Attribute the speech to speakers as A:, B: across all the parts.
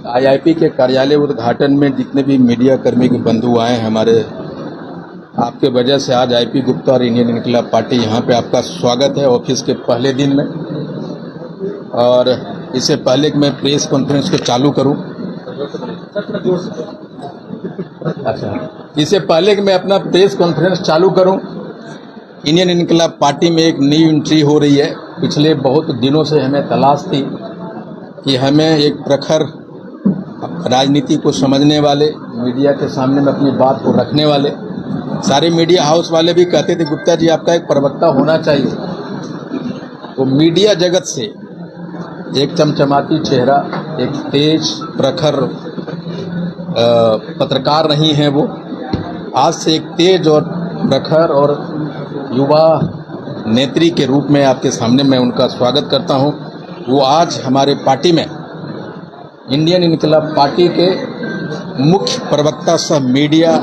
A: IIP के कार्यालय उद्घाटन में जितने भी मीडिया कर्मी के बंधु आए हैं हमारे, आपके वजह से आज आईपी गुप्ता और इंडियन इनकलाब पार्टी यहाँ पे आपका स्वागत है ऑफिस के पहले दिन में। और इससे पहले कि मैं प्रेस कॉन्फ्रेंस को चालू करूं, इससे पहले कि मैं अपना प्रेस कॉन्फ्रेंस चालू करूं, इंडियन इनकलाब पार्टी में एक नई एंट्री हो रही है। पिछले बहुत दिनों से हमें तलाश थी कि हमें एक प्रखर राजनीति को समझने वाले, मीडिया के सामने में अपनी बात को रखने वाले, सारे मीडिया हाउस वाले भी कहते थे गुप्ता जी आपका एक प्रवक्ता होना चाहिए। वो मीडिया जगत से एक चमचमाती चेहरा, एक तेज प्रखर पत्रकार नहीं है वो, आज से एक तेज और प्रखर और युवा नेत्री के रूप में आपके सामने मैं उनका स्वागत करता हूं। वो आज हमारे पार्टी में इंडियन इनकलाब पार्टी के मुख्य प्रवक्ता सह मीडिया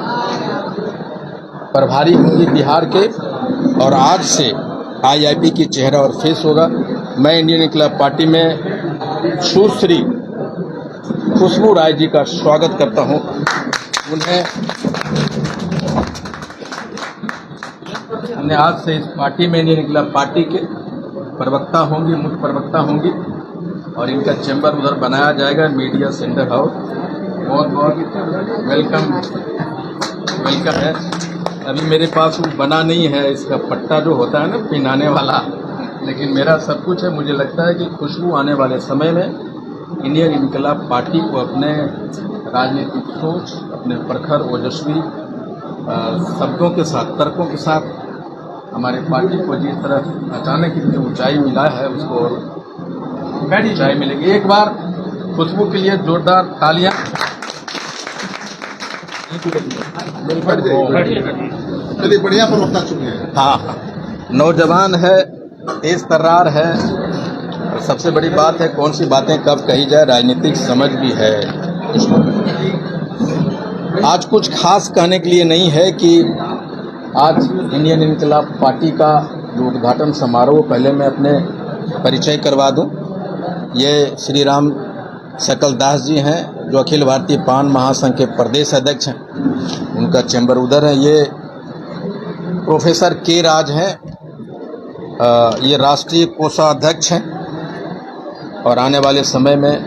A: प्रभारी होंगे बिहार के, और आज से आईआईपी की चेहरा और फेस होगा। मैं इंडियन इनकलाब पार्टी में सुश्री खुशबू राय जी का स्वागत करता हूं। उन्हें आज से इस पार्टी में इंडियन इनकलाब पार्टी के प्रवक्ता होंगी, मुख्य प्रवक्ता होंगी, और इनका चैम्बर उधर बनाया जाएगा मीडिया सेंटर हाउस। बहुत बहुत वेलकम है। अभी मेरे पास वो बना नहीं है इसका पट्टा जो होता है ना पिनाने वाला, लेकिन मेरा सब कुछ है। मुझे लगता है कि खुशबू आने वाले समय में इंडियन इनकलाब पार्टी को अपने राजनीतिक सोच, अपने प्रखर ओजस्वी शब्दों के साथ, तर्कों के साथ हमारे पार्टी को जिस तरह अचानक इतनी ऊंचाई मिला है उसको और ऊंचाई मिलेगी। एक बार खुशबू के लिए जोरदार तालियां।
B: चलिए बढ़िया प्रवक्ता चुके हैं।
A: हाँ, नौजवान है, तेज तर्रार है, और सबसे बड़ी बात है कौन सी बातें कब कही जाए, राजनीतिक समझ भी है इसमें। आज कुछ खास कहने के लिए नहीं है कि आज इंडियन इनकलाब पार्टी का जो उद्घाटन समारोह, पहले मैं अपने परिचय करवा दूं। ये श्री राम सकल दास जी हैं जो अखिल भारतीय पान महासंघ के प्रदेश अध्यक्ष हैं, उनका चैम्बर उधर है। ये प्रोफेसर के राज हैं, ये राष्ट्रीय कोषाध्यक्ष हैं, और आने वाले समय में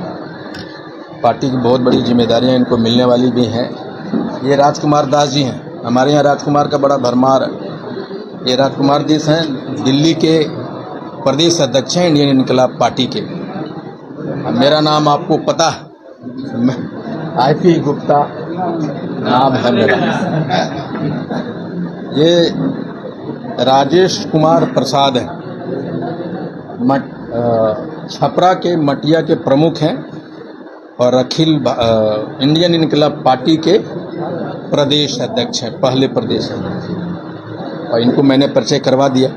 A: पार्टी की बहुत बड़ी जिम्मेदारियां इनको मिलने वाली भी हैं। ये राजकुमार दास जी हैं, हमारे यहाँ राजकुमार का बड़ा भरमार है। ये राजकुमार जी हैं, दिल्ली के प्रदेश अध्यक्ष हैं इंडियन इनकलाब पार्टी के। मेरा नाम आपको पता है, आईपी गुप्ता नाम है मेरा। ये राजेश कुमार प्रसाद हैं, छपरा के मटिया के प्रमुख हैं, और अखिल इंडियन इनकलाब पार्टी के प्रदेश अध्यक्ष हैं, पहले प्रदेश अध्यक्ष। और इनको मैंने परिचय करवा दिया।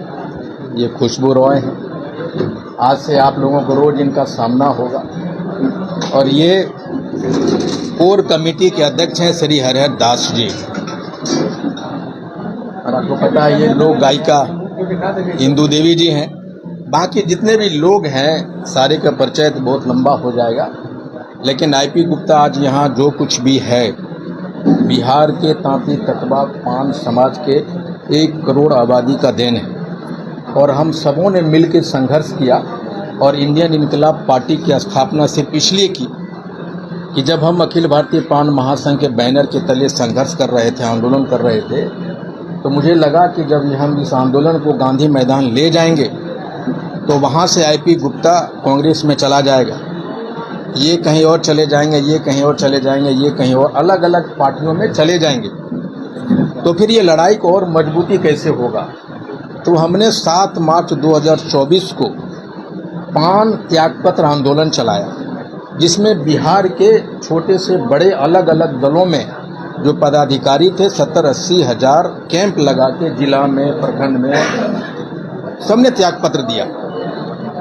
A: ये खुशबू रॉय हैं, आज से आप लोगों को रोज इनका सामना होगा। और ये कोर कमेटी के अध्यक्ष हैं श्री हरिहर दास जी, और आपको पता है ये लोक गायिका इंदू देवी जी हैं। बाकी जितने भी लोग हैं सारे का परिचय तो बहुत लंबा हो जाएगा, लेकिन आईपी गुप्ता आज यहाँ जो कुछ भी है, बिहार के तांती तकवा पान समाज के 1 करोड़ आबादी का देन है। और हम सबों ने मिलकर संघर्ष किया, और इंडियन इनकलाब पार्टी की स्थापना सिर्फ इसलिए की कि जब हम अखिल भारतीय पान महासंघ के बैनर के तले संघर्ष कर रहे थे, आंदोलन कर रहे थे, तो मुझे लगा कि जब हम इस आंदोलन को गांधी मैदान ले जाएंगे तो वहाँ से आईपी गुप्ता कांग्रेस में चला जाएगा, ये कहीं और चले जाएंगे, ये कहीं और चले जाएंगे, ये कहीं और, अलग अलग पार्टियों में चले जाएंगे, तो फिर ये लड़ाई को और मजबूती कैसे होगा। तो हमने 7 मार्च 2024 को पान त्यागपत्र आंदोलन चलाया, जिसमें बिहार के छोटे से बड़े अलग अलग दलों में जो पदाधिकारी थे 70-80 हज़ार कैंप लगा के जिला में, प्रखंड में सबने त्यागपत्र दिया।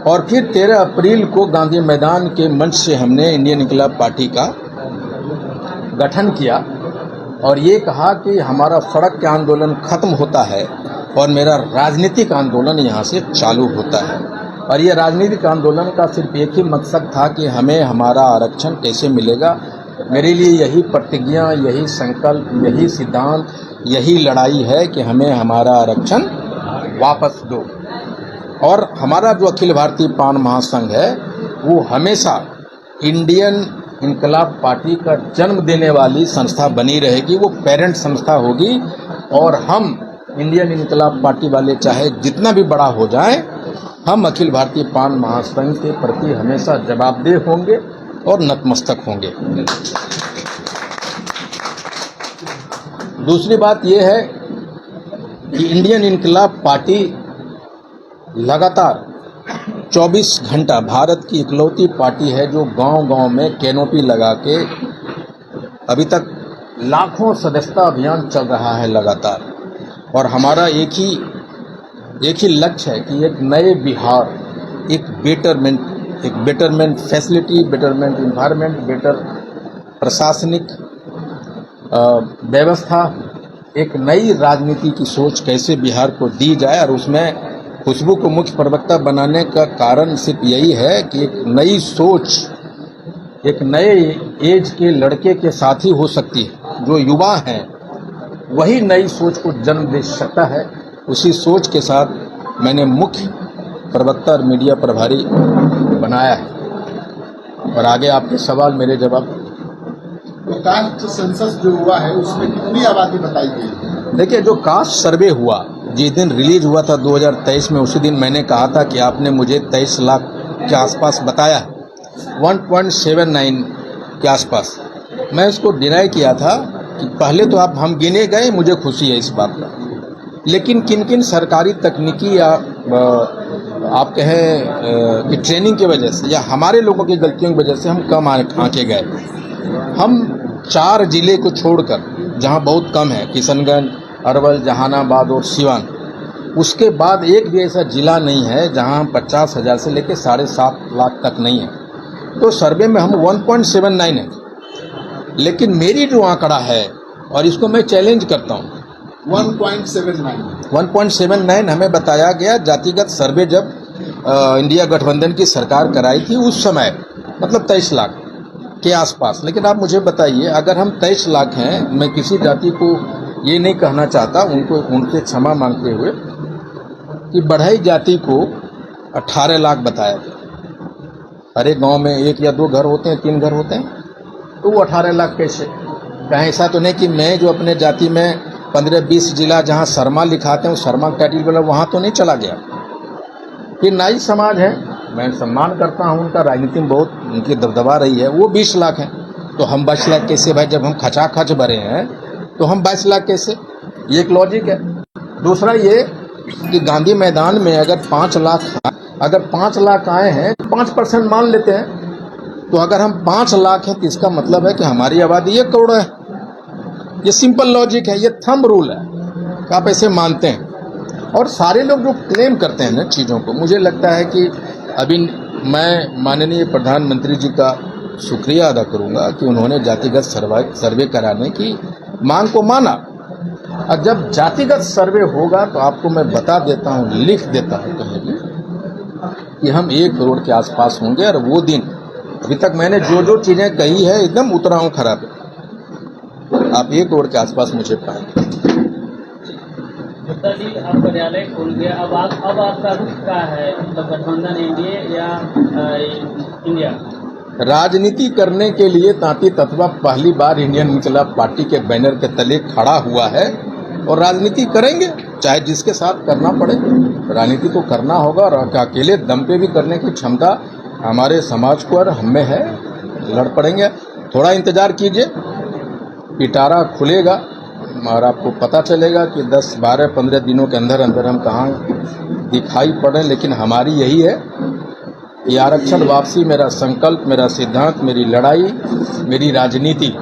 A: और फिर 13 अप्रैल को गांधी मैदान के मंच से हमने इंडियन इनकलाब पार्टी का गठन किया, और ये कहा कि हमारा सड़क का आंदोलन खत्म होता है और मेरा राजनीतिक आंदोलन यहाँ से चालू होता है। और ये राजनीतिक आंदोलन का सिर्फ एक ही मकसद था कि हमें हमारा आरक्षण कैसे मिलेगा। मेरे लिए यही प्रतिज्ञा, यही संकल्प, यही सिद्धांत, यही लड़ाई है कि हमें हमारा आरक्षण वापस दो। और हमारा जो अखिल भारतीय पान महासंघ है वो हमेशा इंडियन इनकलाब पार्टी का जन्म देने वाली संस्था बनी रहेगी, वो पेरेंट संस्था होगी। और हम इंडियन इनकलाब पार्टी वाले चाहे जितना भी बड़ा हो जाए, हम अखिल भारतीय पान महासंघ के प्रति हमेशा जवाबदेह होंगे और नतमस्तक होंगे। दूसरी बात यह है कि इंडियन इनकलाब पार्टी लगातार 24 घंटा भारत की इकलौती पार्टी है जो गांव-गांव में कैनोपी लगा के अभी तक लाखों सदस्यता अभियान चल रहा है लगातार। और हमारा एक ही लक्ष्य है कि एक नए बिहार, एक betterment facility, betterment environment, better प्रशासनिक व्यवस्था, एक नई राजनीति की सोच कैसे बिहार को दी जाए। और उसमें खुशबू को मुख्य प्रवक्ता बनाने का कारण सिर्फ यही है कि एक नई सोच, एक नए एज के लड़के के साथ ही हो सकती है। जो युवा हैं वही नई सोच को जन्म दे सकता है। उसी सोच के साथ मैंने मुख्य प्रवक्ता और मीडिया प्रभारी बनाया है। और आगे आपके सवाल मेरे जवाब।
B: तो कास्ट सेंसस जो हुआ है उसमें कितनी आबादी बताई गई है?
A: देखिए, जो कास्ट सर्वे हुआ जिस दिन रिलीज हुआ था 2023 में, उसी दिन मैंने कहा था कि आपने मुझे 23 लाख के आसपास बताया, 1.79 के आसपास। मैं इसको डिनाई किया था कि पहले तो हम गिने गए, मुझे खुशी है इस बात का, लेकिन किन किन सरकारी तकनीकी या आप कहें कि ट्रेनिंग की वजह से या हमारे लोगों की गलतियों की वजह से हम कम आंके गए। हम 4 जिले को छोड़कर जहां बहुत कम है, किशनगंज, अरवल, जहानाबाद और सिवान, उसके बाद एक भी ऐसा जिला नहीं है जहां 50,000 से लेकर 7.5 लाख तक नहीं है। तो सर्वे में हम 1.79 है। लेकिन मेरी जो आंकड़ा है, और इसको मैं चैलेंज करता हूँ, 1.79 हमें बताया गया जातिगत सर्वे जब इंडिया गठबंधन की सरकार कराई थी उस समय, मतलब 23 लाख के आसपास। लेकिन आप मुझे बताइए, अगर हम 23 लाख हैं, मैं किसी जाति को ये नहीं कहना चाहता, उनसे क्षमा मांगते हुए, कि बढ़ई जाति को 18 लाख बताया गया। हर एक गाँव में 1 या 2 घर होते हैं, 3 घर होते हैं, तो वो 18 लाख कैसे? कहीं ऐसा तो नहीं कि मैं जो अपने जाति में 15-20 जिला जहाँ शर्मा लिखाते हैं, वो शर्मा कैटेगरी वाला वहाँ तो नहीं चला गया। फिर नाई समाज है, मैं सम्मान करता हूँ उनका, राजनीति में बहुत उनकी दबदबा रही है, वो 20 लाख हैं। तो हम 22 लाख कैसे भाई? जब हम खचाखच भरे हैं तो हम 22 लाख कैसे? ये एक लॉजिक है। दूसरा ये कि गांधी मैदान में अगर 5 लाख आए हैं, 5% मान लेते हैं, तो अगर हम 5 लाख हैं तो इसका मतलब है कि हमारी आबादी 1 करोड़ है। ये सिंपल लॉजिक है, ये थंब रूल है, आप ऐसे मानते हैं। और सारे लोग जो क्लेम करते हैं ना चीज़ों को, मुझे लगता है कि अभी मैं माननीय प्रधानमंत्री जी का शुक्रिया अदा करूंगा कि उन्होंने जातिगत सर्वे कराने की मांग को माना। और जब जातिगत सर्वे होगा तो आपको मैं बता देता हूँ, लिख देता हूँ कहीं भी, कि हम 1 करोड़ के आसपास होंगे। और वो दिन, अभी तक मैंने जो चीज़ें कही है एकदम उतरा हूँ खराब है, आप 1 करोड़ के आसपास मुझे पाएंगे।
C: गुप्ता जी, आप कार्यालय खोल गया, अब आपका रुख क्या है? मतलब गठबंधन, एनडीए या इंडिया?
A: राजनीति करने के लिए तांती तत्वा पहली बार इंडियन इनकलाब पार्टी के बैनर के तले खड़ा हुआ है और राजनीति करेंगे, चाहे जिसके साथ करना पड़े। राजनीति तो करना होगा और अकेले दम पे भी करने की क्षमता हमारे समाज को और हमें है, लड़ पड़ेंगे। थोड़ा इंतजार कीजिए, पिटारा खुलेगा और आपको पता चलेगा कि 10, 12, 15 दिनों के अंदर अंदर हम कहाँ दिखाई पड़े। लेकिन हमारी यही है कि आरक्षण वापसी मेरा संकल्प, मेरा सिद्धांत, मेरी लड़ाई, मेरी राजनीति,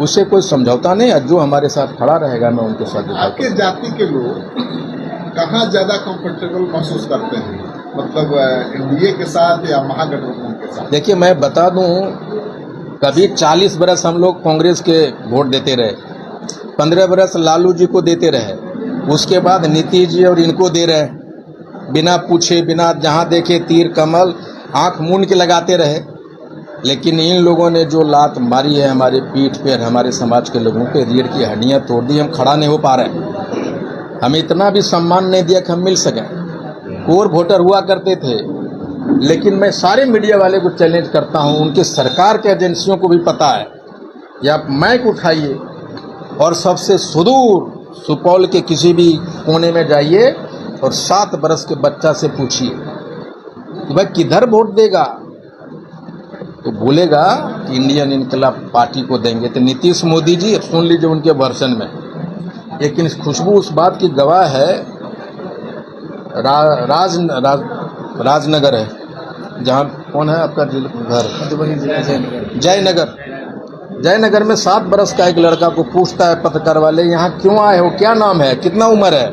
A: उससे कोई समझौता नहीं। और जो हमारे साथ खड़ा रहेगा मैं उनके साथ।
B: आपके जाति के लोग कहाँ ज्यादा कंफर्टेबल महसूस करते हैं, मतलब एनडीए के साथ या महागठबंधन के साथ? देखिए, मैं बता दूं, कभी 40 बरस हम लोग कांग्रेस के वोट देते रहे, 15 बरस लालू जी को देते रहे, उसके बाद नीतीश जी और इनको दे रहे,
A: बिना पूछे, बिना जहाँ देखे तीर कमल, आंख मूंद के लगाते रहे। लेकिन इन लोगों ने जो लात मारी है हमारे पीठ पे, हमारे समाज के लोगों के रीढ़ की हड्डियां तोड़ दी, हम खड़ा नहीं हो पा रहे हैं। हमें इतना भी सम्मान नहीं दिया कि हम मिल सकें। कोर वोटर हुआ करते थे, लेकिन मैं सारे मीडिया वाले को चैलेंज करता हूं, उनके सरकार के एजेंसियों को भी पता है कि आप माइक उठाइए और सबसे सुदूर सुपौल के किसी भी कोने में जाइए और 7 बरस के बच्चा से पूछिए कि भाई किधर वोट देगा, तो बोलेगा कि इंडियन इनकलाब पार्टी को देंगे। तो नीतीश मोदी जी, अब सुन लीजिए उनके वर्षन में, लेकिन खुशबू उस बात की गवाह है। राजनगर है, जहाँ कौन है आपका घर, जयनगर में 7 बरस का एक लड़का को पूछता है पत्रकार वाले, यहाँ क्यों आए हो, क्या नाम है, कितना उम्र है?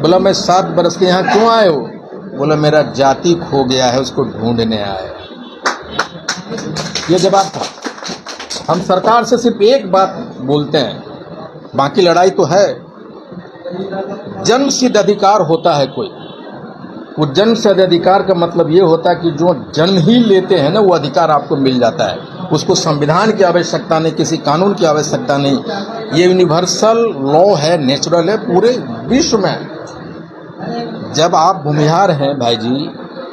A: बोला मैं 7 बरस के, यहाँ क्यों आए हो? बोला मेरा जाति खो गया है, उसको ढूंढने आए। ये जवाब था। हम सरकार से सिर्फ एक बात बोलते हैं, बाकी लड़ाई तो है। जन्म सिद्ध अधिकार होता है कोई, वो जन्म सिद्ध अधिकार का मतलब ये होता है कि जो जन्म ही लेते हैं ना, वो अधिकार आपको मिल जाता है। उसको संविधान की आवश्यकता नहीं, किसी कानून की आवश्यकता नहीं। ये यूनिवर्सल लॉ है, नेचुरल है पूरे विश्व में। जब आप भूमिहार हैं भाई जी,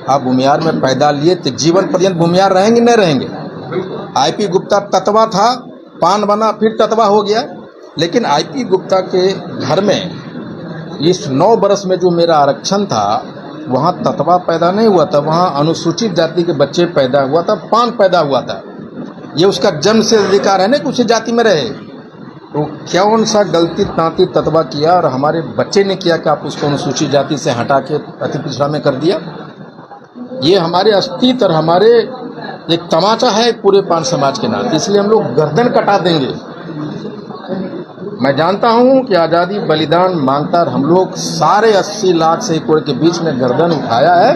A: आप भूमिहार में पैदा लिए तो जीवन पर्यंत भूमिहार रहेंगे नहीं रहेंगे? आईपी गुप्ता ततवा था, पान बना, फिर ततवा हो गया। लेकिन आईपी गुप्ता के घर में इस 9 बरस में जो मेरा आरक्षण था, वहाँ ततवा पैदा नहीं हुआ था, वहाँ अनुसूचित जाति के बच्चे पैदा हुआ था, पान पैदा हुआ था। ये उसका जन्म से अधिकार है ना कि उसी जाति में रहे। तो कौन सा गलती तांती ततवा किया और हमारे बच्चे ने किया कि आप उसको अनुसूचित जाति से हटा के अति पिछड़ा में कर दिया? ये हमारे अस्तित्व और हमारे एक तमाचा है पूरे पान समाज के नाते, इसलिए हम लोग गर्दन कटा देंगे। मैं जानता हूं कि आज़ादी बलिदान मांगता, हम लोग सारे 80 लाख से 1 करोड़ के बीच में गर्दन उठाया है,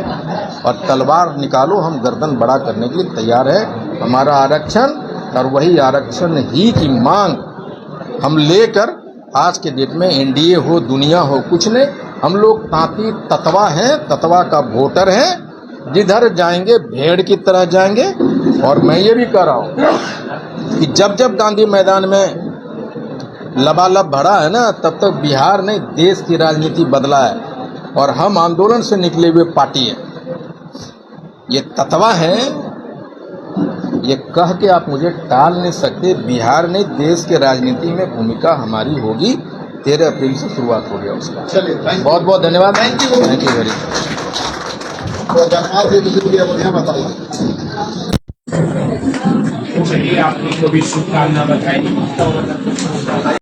A: और तलवार निकालो, हम गर्दन बड़ा करने के लिए तैयार है। हमारा आरक्षण और वही आरक्षण ही की मांग हम लेकर आज के डेट में एनडीए हो, दुनिया हो, कुछ नहीं, हम लोग तांती ततवा हैं, ततवा का वोटर हैं। जिधर जाएंगे भेड़ की तरह जाएंगे। और मैं ये भी कह रहा हूँ कि जब जब गांधी मैदान में लबालब भरा है ना, तब तक बिहार ने देश की राजनीति बदला है, और हम आंदोलन से निकले हुए पार्टी हैं। ये ततवा है, ये कह के आप मुझे टाल नहीं सकते। बिहार ने देश के राजनीति में भूमिका हमारी होगी। 13 अप्रैल से शुरुआत हो गया उसका।
B: चलिए,
A: बहुत बहुत धन्यवाद। Thank you very much.
D: चलिए, आपको भी शुभकामना बताइए।